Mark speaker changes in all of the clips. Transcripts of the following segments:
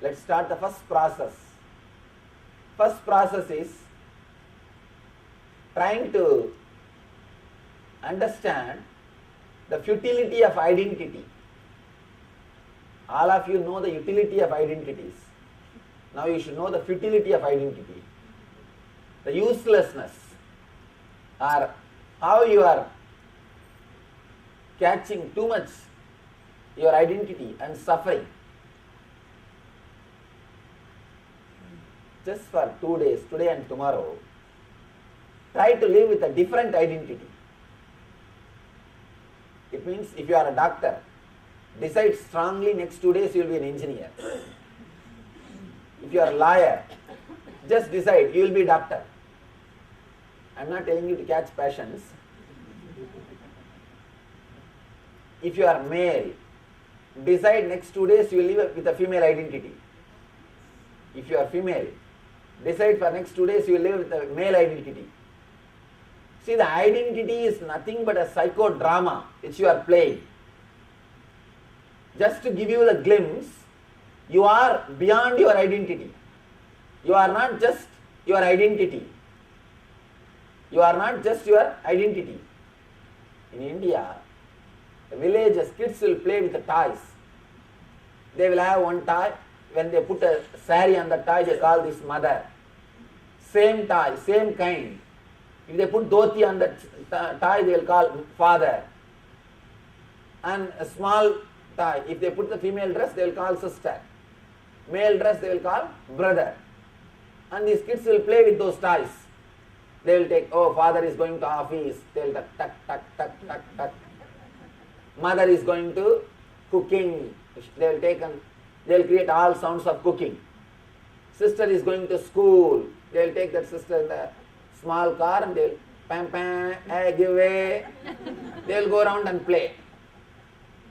Speaker 1: Let's start the first process. First process is trying to understand the futility of identity. All of you know the utility of identities. Now you should know the futility of identity. The uselessness, or how you are catching too much your identity and suffering. Just for 2 days, today and tomorrow, try to live with a different identity. It means if you are a doctor, decide strongly next 2 days you will be an engineer. If you are a lawyer, just decide you will be a doctor. I am not telling you to catch passions. If you are male, decide next 2 days you will live with a female identity. If you are female, decide for next 2 days you will live with a male identity. See, the identity is nothing but a psychodrama which you are playing. Just to give you the glimpse, you are beyond your identity. You are not just your identity. You are not just your identity. In India, the villages, kids will play with the toys. They will have one toy. When they put a sari on the toy, they call this mother. Same toy, same kind. If they put dhoti on the toy, they will call father. And a small toy, if they put the female dress, they will call sister. Male dress, they will call brother. And these kids will play with those toys. They will take, oh, father is going to office. They will tuck, tuck, tuck, tuck, tuck, tuck. Mother is going to cooking. They will take and they will create all sounds of cooking. Sister is going to school. They will take that sister in the small car and they will pam pam, hey, give way. They will go around and play.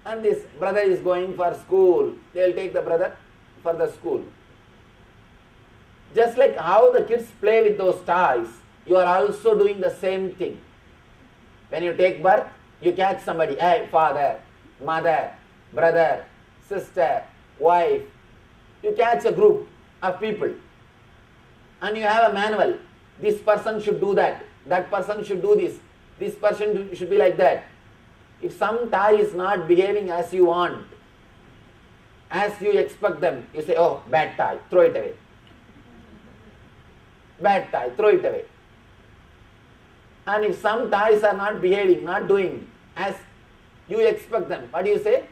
Speaker 1: And this brother is going for school. They will take the brother for the school. Just like how the kids play with those toys, you are also doing the same thing. When you take birth, you catch somebody, hey, father, mother, brother, sister, wife. You catch a group of people and you have a manual. This person should do that person should do this person should be like that. If some toy is not behaving as you want, as you expect them, you say, oh, bad toy, throw it away. Bad toy, throw it away. And if some toys are not behaving, not doing as you expect them, what do you say?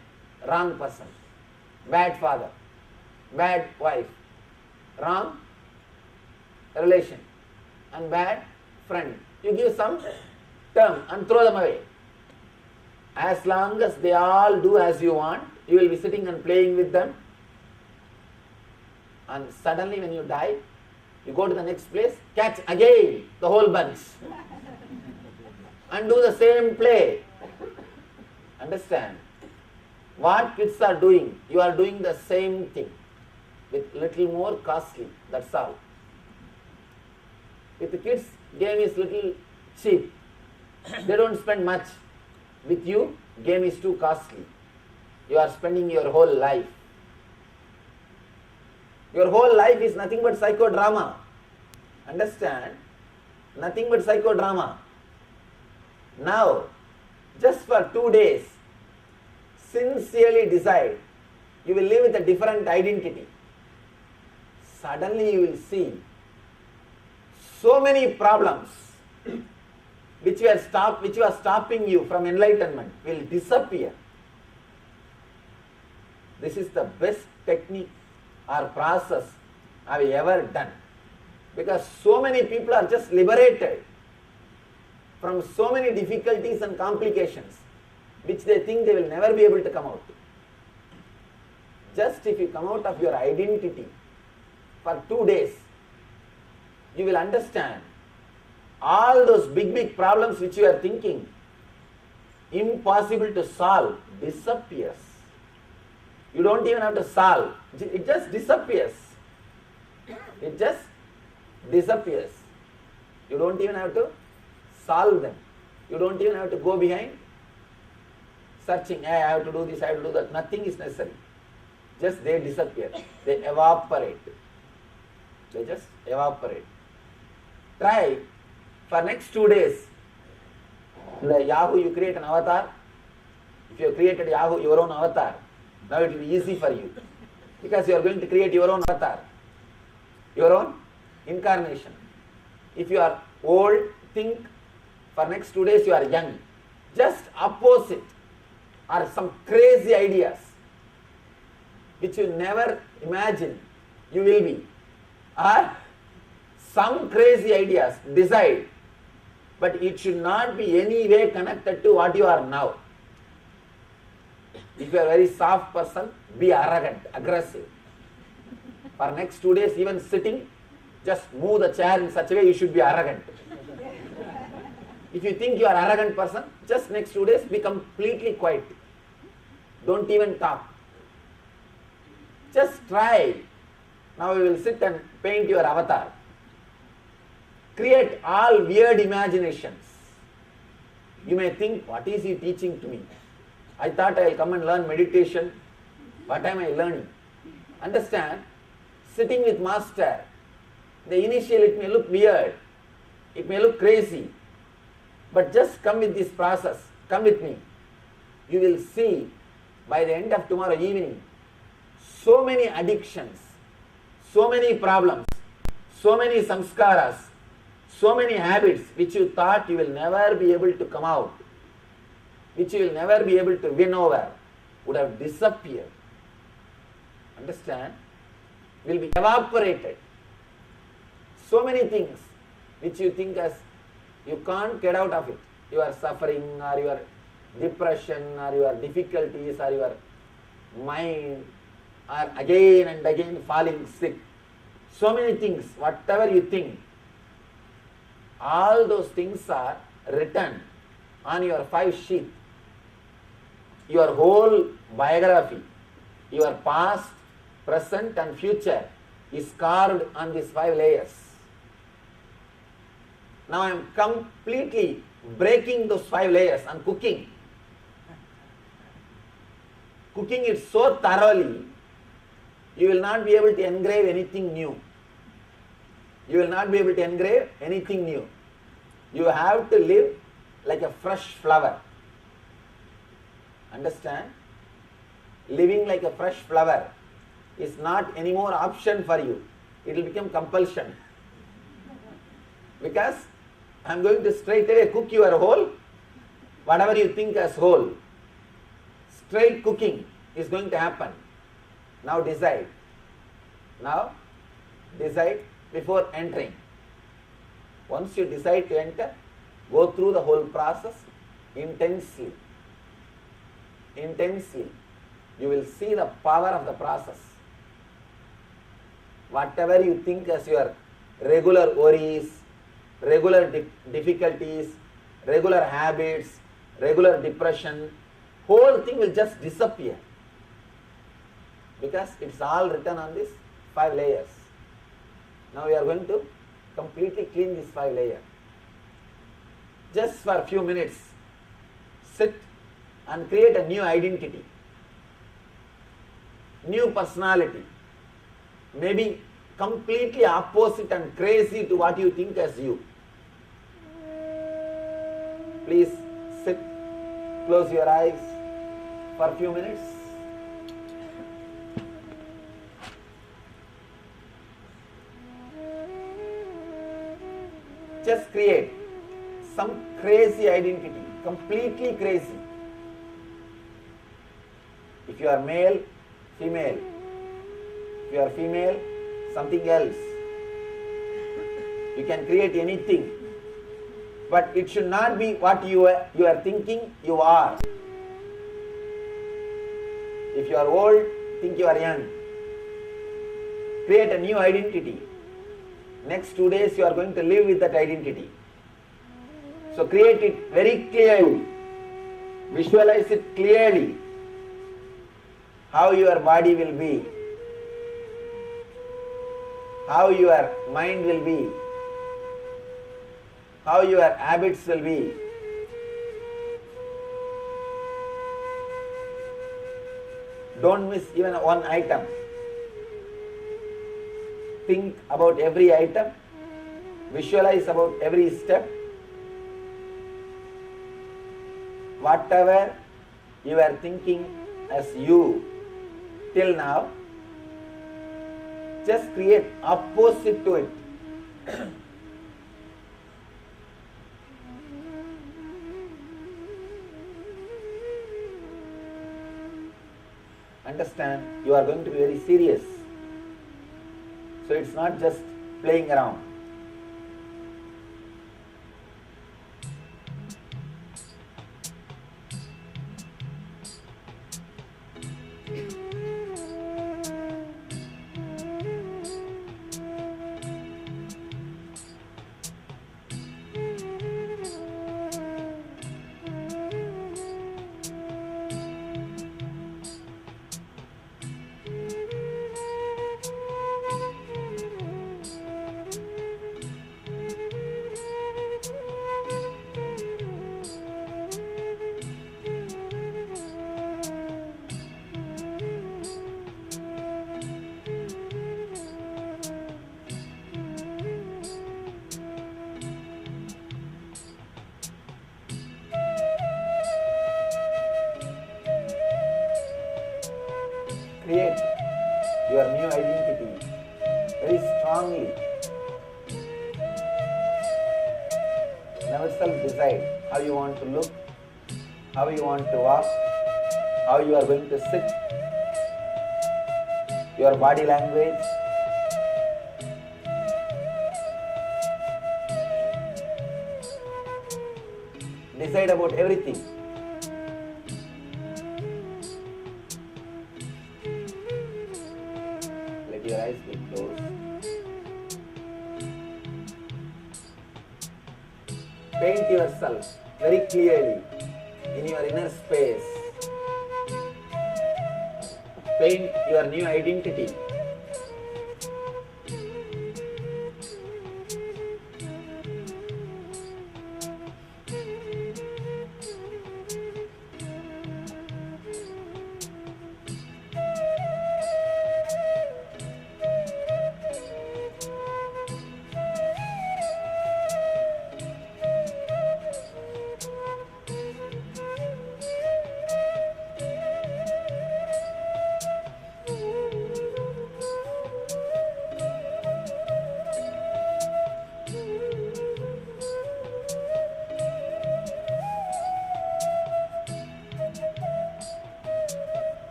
Speaker 1: Wrong person, bad father, bad wife, wrong relation, and bad friend. You give some term and throw them away. As long as they all do as you want, you will be sitting and playing with them. And suddenly when you die, you go to the next place, catch again the whole bunch and do the same play. Understand? What kids are doing, you are doing the same thing with little more costly, that's all. With the kids, game is little cheap. They don't spend much. With you, game is too costly. You are spending your whole life. Your whole life is nothing but psychodrama. Understand? Nothing but psychodrama. Now, just for 2 days, sincerely decide you will live with a different identity. Suddenly you will see so many problems which were stopping you from enlightenment will disappear. This is the best technique or process I have ever done. Because so many people are just liberated from so many difficulties and complications which they think they will never be able to come out. Just if you come out of your identity for 2 days, you will understand all those big problems which you are thinking impossible to solve disappears. You don't even have to solve. It just disappears. It just disappears. You don't even have to solve them. You don't even have to go behind searching. Hey, I have to do this, I have to do that. Nothing is necessary. Just they disappear. They evaporate. They just evaporate. Try for next 2 days. In the Yahoo you create an avatar. If you have created Yahoo your own avatar, now it will be easy for you. Because you are going to create your own avatar. Your own incarnation. If you are old, think for next 2 days you are young. Just opposite are some crazy ideas which you never imagine you will be. Or some crazy ideas, decide. But it should not be any way connected to what you are now. If you are a very soft person, be arrogant, aggressive. For next 2 days, even sitting, just move the chair in such a way you should be arrogant. If you think you are an arrogant person, just next 2 days be completely quiet. Don't even talk. Just try. Now we will sit and paint your avatar. Create all weird imaginations. You may think, what is he teaching to me? I thought I will come and learn meditation. What am I learning? Understand? Sitting with master, the initial it may look weird. It may look crazy. But just come with this process. Come with me. You will see by the end of tomorrow evening, so many addictions, so many problems, so many samskaras, so many habits which you thought you will never be able to come out, which you will never be able to win over, would have disappeared. Understand? Will be evaporated. So many things which you think as you can't get out of it. Your suffering or your depression or your difficulties or your mind or again and again falling sick. So many things, whatever you think, all those things are written on your 5 sheets. Your whole biography, your past, present and future is carved on these 5 layers. Now I am completely breaking those 5 layers and cooking. Cooking it so thoroughly, you will not be able to engrave anything new. You will not be able to engrave anything new. You have to live like a fresh flower. Understand? Living like a fresh flower is not any more option for you. It will become compulsion. Because I am going to straight away cook your whole, whatever you think as whole. Straight cooking is going to happen. Now decide. Now decide before entering. Once you decide to enter, go through the whole process intensely. Intensely. You will see the power of the process. Whatever you think as your regular worries, regular difficulties, regular habits, regular depression, whole thing will just disappear. Because it's all written on these 5 layers. Now we are going to completely clean these 5 layers. Just for a few minutes, sit and create a new identity, new personality, maybe completely opposite and crazy to what you think as you. Please sit, close your eyes for a few minutes. Just create some crazy identity, completely crazy. If you are male, female. If you are female, something else. You can create anything. But it should not be what you are thinking you are. If you are old, think you are young. Create a new identity. Next 2 days you are going to live with that identity. So create it very clearly. Visualize it clearly. How your body will be. How your mind will be. How your habits will be. Don't miss even one item. Think about every item. Visualize about every step. Whatever you are thinking as you till now, just create opposite to it. Understand, you are going to be very serious. So it's not just playing around. Create your new identity very strongly. Never self-decide how you want to look, how you want to walk, how you are going to sit, your body language. Decide about everything. Let your eyes be closed. Paint yourself very clearly in your inner space. Paint your new identity.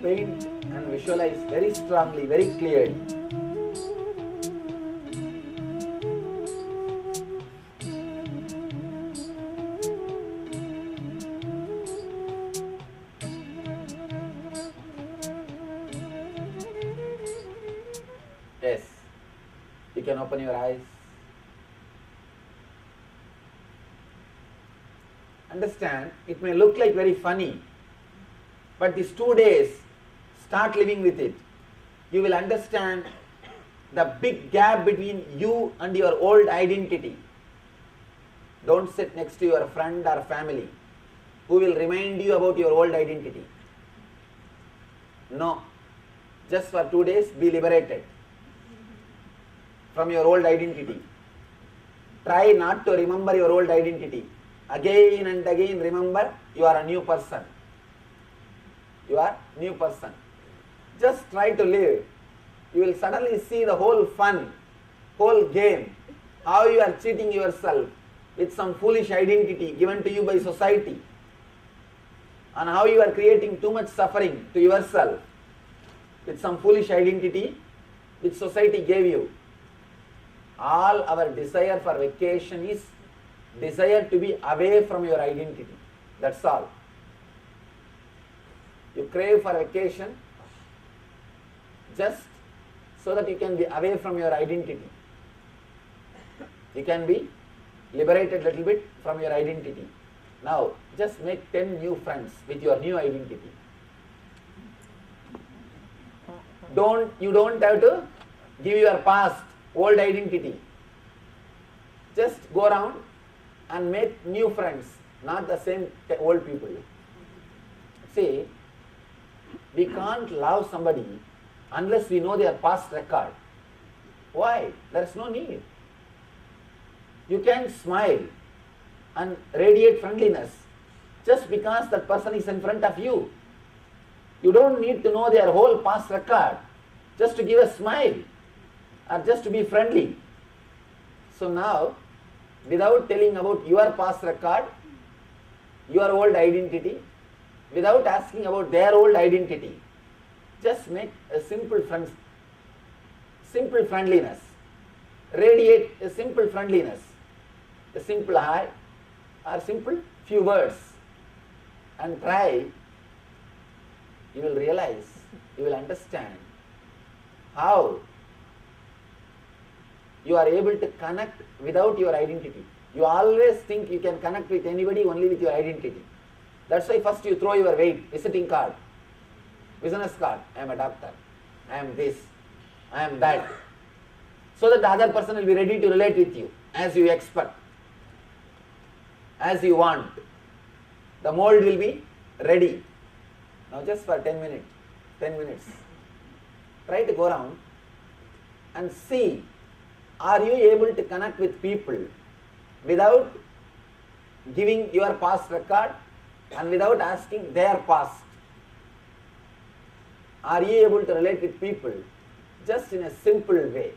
Speaker 1: Paint and visualize very strongly, very clearly. Yes, you can open your eyes. Understand, it may look like very funny, but these 2 days, start living with it. You will understand the big gap between you and your old identity. Don't sit next to your friend or family who will remind you about your old identity. No. Just for 2 days, be liberated from your old identity. Try not to remember your old identity. Again and again remember, you are a new person. You are a new person. Just try to live. You will suddenly see the whole fun, whole game, how you are cheating yourself with some foolish identity given to you by society, and how you are creating too much suffering to yourself with some foolish identity which society gave you. All our desire for vacation is desire to be away from your identity. That's all. You crave for vacation, just so that you can be away from your identity. You can be liberated a little bit from your identity. Now, just make 10 new friends with your new identity. You don't have to give your past, old identity. Just go around and make new friends, not the same old people. See, we can't love somebody unless we know their past record. Why? There is no need. You can smile and radiate friendliness just because that person is in front of you. You don't need to know their whole past record just to give a smile or just to be friendly. So now, without telling about your past record, your old identity, without asking about their old identity, just make a simple friendliness. Radiate a simple friendliness, a simple hi or simple few words, and try. You will realize, you will understand how you are able to connect without your identity. You always think you can connect with anybody only with your identity. That's why first you throw your visiting card, business card. I am a doctor, I am this, I am that. So that the other person will be ready to relate with you as you expect, as you want. The mold will be ready. Now just for 10 minutes, try to go around and see, are you able to connect with people without giving your past record and without asking their past? Are you able to relate with people just in a simple way?